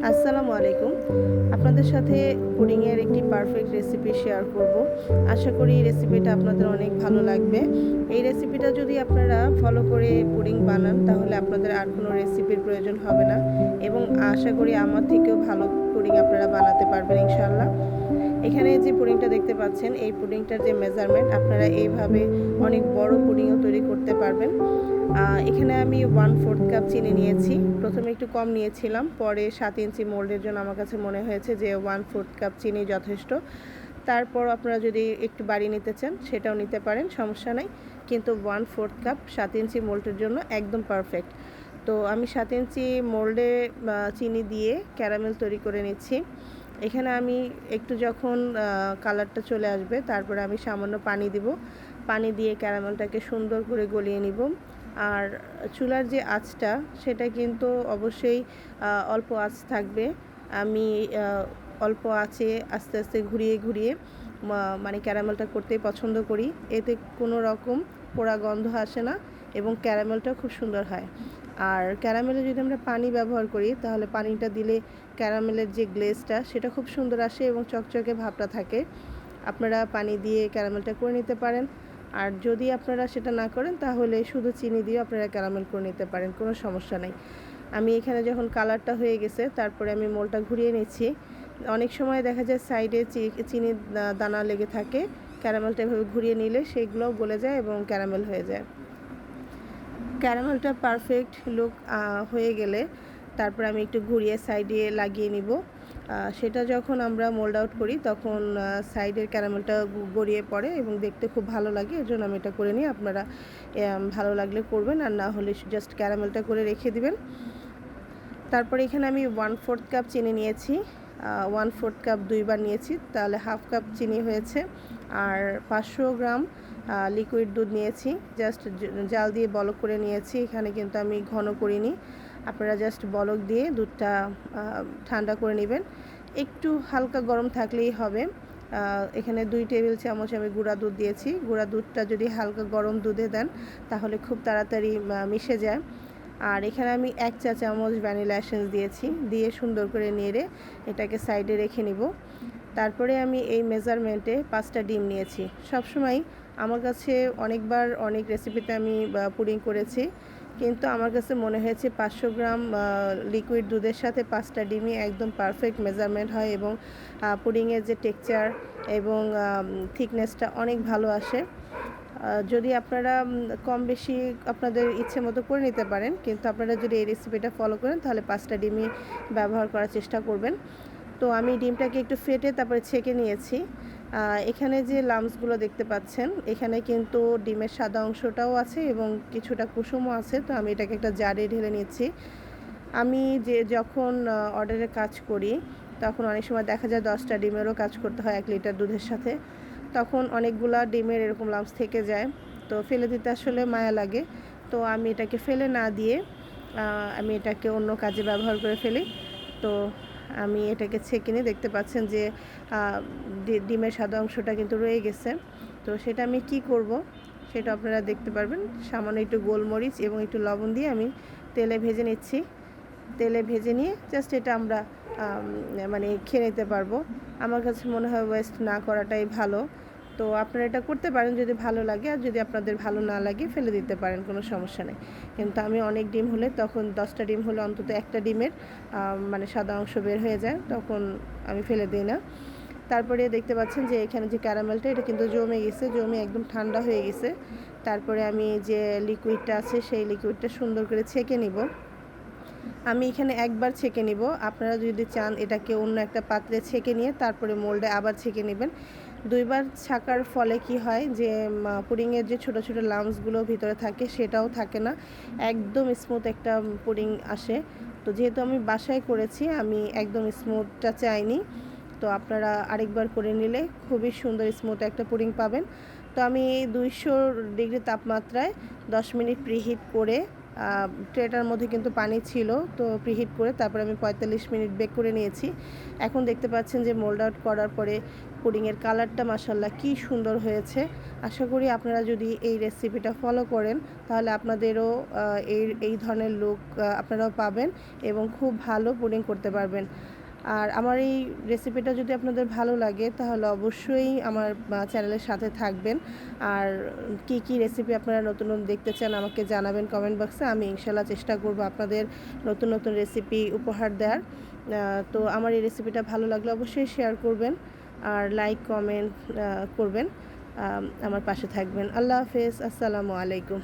আসসালামু আলাইকুম। আপনাদের সাথে পুডিংয়ের একটি পারফেক্ট রেসিপি শেয়ার করব। আশা করি এই রেসিপিটা আপনাদের অনেক ভালো লাগবে। এই রেসিপিটা যদি আপনারা ফলো করে পুডিং বানান তাহলে আপনাদের আর কোনো রেসিপির প্রয়োজন হবে না এবং আশা করি আমার থেকেও ভালো পুডিং আপনারা বানাতে পারবেন ইনশাআল্লাহ। এখানে যে পুডিংটা দেখতে পাচ্ছেন এই পুডিংটার যে মেজারমেন্ট আপনারা এইভাবে অনেক বড় পুডিংও তৈরি করতে পারবেন। এখানে আমি 1/4 কাপ চিনি নিয়েছি। প্রথমে একটু কম নিয়েছিলাম, পরে 7 ইঞ্চি মোল্ডের জন্য আমার কাছে মনে হয়েছে যে 1/4 কাপ চিনি যথেষ্ট। তারপর আপনারা যদি একটু বাড়িয়ে নিতে চান সেটাও নিতে পারেন, সমস্যা নাই। কিন্তু 1/4 কাপ 7 ইঞ্চি মোল্ডের জন্য একদম পারফেক্ট। তো আমি 7 ইঞ্চি মোল্ডে চিনি দিয়ে ক্যারামেল তৈরি করে নিচ্ছি। এখানে আমি একটু যখন কালারটা চলে আসবে তারপরে আমি সামান্য পানি দিব। পানি দিয়ে ক্যারামেলটাকে সুন্দর করে গলিয়ে নিব। আর চুলার যে আঁচটা সেটা কিন্তু অবশ্যই অল্প আঁচ থাকবে। আমি অল্প আঁচে আস্তে আস্তে ঘুরিয়ে ঘুরিয়ে মানে ক্যারামেলটা করতেই পছন্দ করি। এতে কোনো রকম পোড়া গন্ধ আসে না এবং ক্যারামেলটা খুব সুন্দর হয়। আর ক্যারামেলে যদি আমরা পানি ব্যবহার করি তাহলে পানিটা দিলে ক্যারামেলের যে গ্লেজটা সেটা খুব সুন্দর আসে এবং চকচকে ভাবটা থাকে। আপনারা পানি দিয়ে ক্যারামেলটা করে নিতে পারেন। আর যদি আপনারা সেটা না করেন তাহলে শুধু চিনি দিয়ে আপনারা ক্যারামেল করে নিতে পারেন, কোনো সমস্যা নেই। আমি এখানে যখন কালারটা হয়ে গেছে তারপরে আমি মোলটা ঘুরিয়ে নিচ্ছি। অনেক সময় দেখা যায় সাইডে চিনির দানা লেগে থাকে, ক্যারামেলটা এভাবে ঘুরিয়ে নিলে সেগুলোও গলে যায় এবং ক্যারামেল হয়ে যায়। ক্যারামেলটা পারফেক্ট লুক হয়ে গেলে তারপর আমি একটু ঘুরিয়ে সাইডে লাগিয়ে নিব। সেটা যখন আমরা মোল্ড আউট করি তখন সাইডের ক্যারামেলটা গড়িয়ে পড়ে এবং দেখতে খুব ভালো লাগে। এর জন্য আমি এটা করে নিই। আপনারা ভালো লাগলে করবেন, আর না হলে জাস্ট ক্যারামেলটা করে রেখে দিবেন। তারপরে এখানে আমি 1/4 কাপ চিনি নিয়েছি। 1/4 কাপ 2 বার নিয়েছি, তাহলে হাফ কাপ চিনি হয়েছে। আর 500 গ্রাম লিকুইড দুধ নিয়েছি, জাস্ট জাল দিয়ে বলক করে নিয়েছি। এখানে কিন্তু আমি ঘন করিনি, আপনারা জাস্ট বলক দিয়ে দুধটা ঠান্ডা করে নেবেন। একটু হালকা গরম থাকলেই হবে। এখানে 2 টেবিল চামচ আমি গুঁড়া দুধ দিয়েছি। গুঁড়া দুধটা যদি হালকা গরম দুধে দেন তাহলে খুব তাড়াতাড়ি মিশে যায়। আর এখানে আমি 1 চা চামচ ভ্যানিলা এসেন্স দিয়েছি, দিয়ে সুন্দর করে নেড়ে এটাকে সাইডে রেখে নিব। তারপরে আমি এই মেজারমেন্টে 5টা ডিম নিয়েছি। সবসময় আমার কাছে অনেকবার অনেক রেসিপিতে আমি পুডিং করেছি, কিন্তু আমার কাছে মনে হয়েছে 500 গ্রাম লিকুইড দুধের সাথে 5টা ডিমই একদম পারফেক্ট মেজারমেন্ট হয় এবং পুডিংয়ের যে টেক্সচার এবং থিকনেসটা অনেক ভালো আসে। যদি আপনারা কম বেশি আপনাদের ইচ্ছে মতো করে নিতে পারেন, কিন্তু আপনারা যদি এই রেসিপিটা ফলো করেন তাহলে 5টা ডিমই ব্যবহার করার চেষ্টা করবেন। তো আমি ডিমটাকে একটু ফেটে তারপরে ছেঁকে নিয়েছি। এখানে যে লাম্পসগুলো দেখতে পাচ্ছেন এখানে কিন্তু ডিমের সাদা অংশটাও আছে এবং কিছুটা কুসুমও আছে। তো আমি এটাকে একটা জারে ঢেলে নিচ্ছি। আমি যখন অর্ডারের কাজ করি তখন অনেক সময় দেখা যায় 10টা ডিমেরও কাজ করতে হয় 1 লিটার দুধের সাথে। তখন অনেকগুলা ডিমের এরকম লাম্পস থেকে যায়, তো ফেলে দিতে আসলে মায়া লাগে। তো আমি এটাকে ফেলে না দিয়ে আমি এটাকে অন্য কাজে ব্যবহার করে ফেলি। তো আমি এটাকে ছেঁকে নিয়ে দেখতে পাচ্ছেন যে ডিমের সাদা অংশটা কিন্তু রয়ে গেছে। তো সেটা আমি কি করব সেটা আপনারা দেখতে পারবেন। সামান্য একটু গোলমরিচ এবং একটু লবণ দিয়ে আমি তেলে ভেজে নিচ্ছি। তেলে ভেজে নিয়ে জাস্ট এটা আমরা মানে খেয়ে নিতে পারবো। আমার কাছে মনে হয় ওয়েস্ট না করাটাই ভালো। তো আপনারা এটা করতে পারেন যদি ভালো লাগে, আর যদি আপনাদের ভালো না লাগে ফেলে দিতে পারেন, কোনো সমস্যা নেই। কিন্তু আমি অনেক ডিম হলে, তখন 10টা ডিম হলে অন্তত একটা ডিমের মানে সাদা অংশ বের হয়ে যায়, তখন আমি ফেলে দিই না। তারপরে দেখতে পাচ্ছেন যে এখানে যে ক্যারামেলটা এটা কিন্তু জমে গেছে, জমে একদম ঠান্ডা হয়ে গেছে। তারপরে আমি যে লিকুইডটা আছে সেই লিকুইডটা সুন্দর করে ছেঁকে নিব। আমি এখানে একবার ছেঁকে নিব। আপনারা যদি চান এটাকে অন্য একটা পাত্রে ছেঁকে নিয়ে তারপরে মোল্ডে আবার ছেঁকে নেবেন। 2বার ছাকার ফলে কি হয় যে পুডিংয়ের যে ছোটো ছোটো লাম্পসগুলো ভিতরে থাকে সেটাও থাকে না, একদম স্মুথ একটা পুডিং আসে। তো যেহেতু আমি বাসায় করেছি আমি একদম স্মুথটা চাইনি, তো আপনারা আরেকবার করে নিলে খুবই সুন্দর স্মুথ একটা পুডিং পাবেন। তো আমি 200 ডিগ্রি তাপমাত্রায় 10 মিনিট প্রিহিট করে ট্রেটার মধ্যে কিন্তু পানি ছিল, তো প্রিহিট করে তারপর আমি 45 মিনিট বেক করে নিয়েছি। এখন দেখতে পাচ্ছেন যে মোল্ড আউট করার পরে পুডিংয়ের কালারটা মাশাআল্লাহ কী সুন্দর হয়েছে। আশা করি আপনারা যদি এই রেসিপিটা ফলো করেন তাহলে আপনাদেরও এই ধরনের লুক আপনারাও পাবেন এবং খুব ভালো পুডিং করতে পারবেন। আর আমার এই রেসিপিটা যদি আপনাদের ভালো লাগে তাহলে অবশ্যই আমার চ্যানেলের সাথে থাকবেন। আর কি কি রেসিপি আপনারা নতুন নতুন দেখতে চান আমাকে জানাবেন কমেন্ট বক্সে। আমি ইনশাল্লাহ চেষ্টা করব আপনাদের নতুন নতুন রেসিপি উপহার দেওয়ার। তো আমার এই রেসিপিটা ভালো লাগলে অবশ্যই শেয়ার করবেন আর লাইক কমেন্ট করবেন, আমার পাশে থাকবেন। আল্লাহ হাফেজ, আসসালামু আলাইকুম।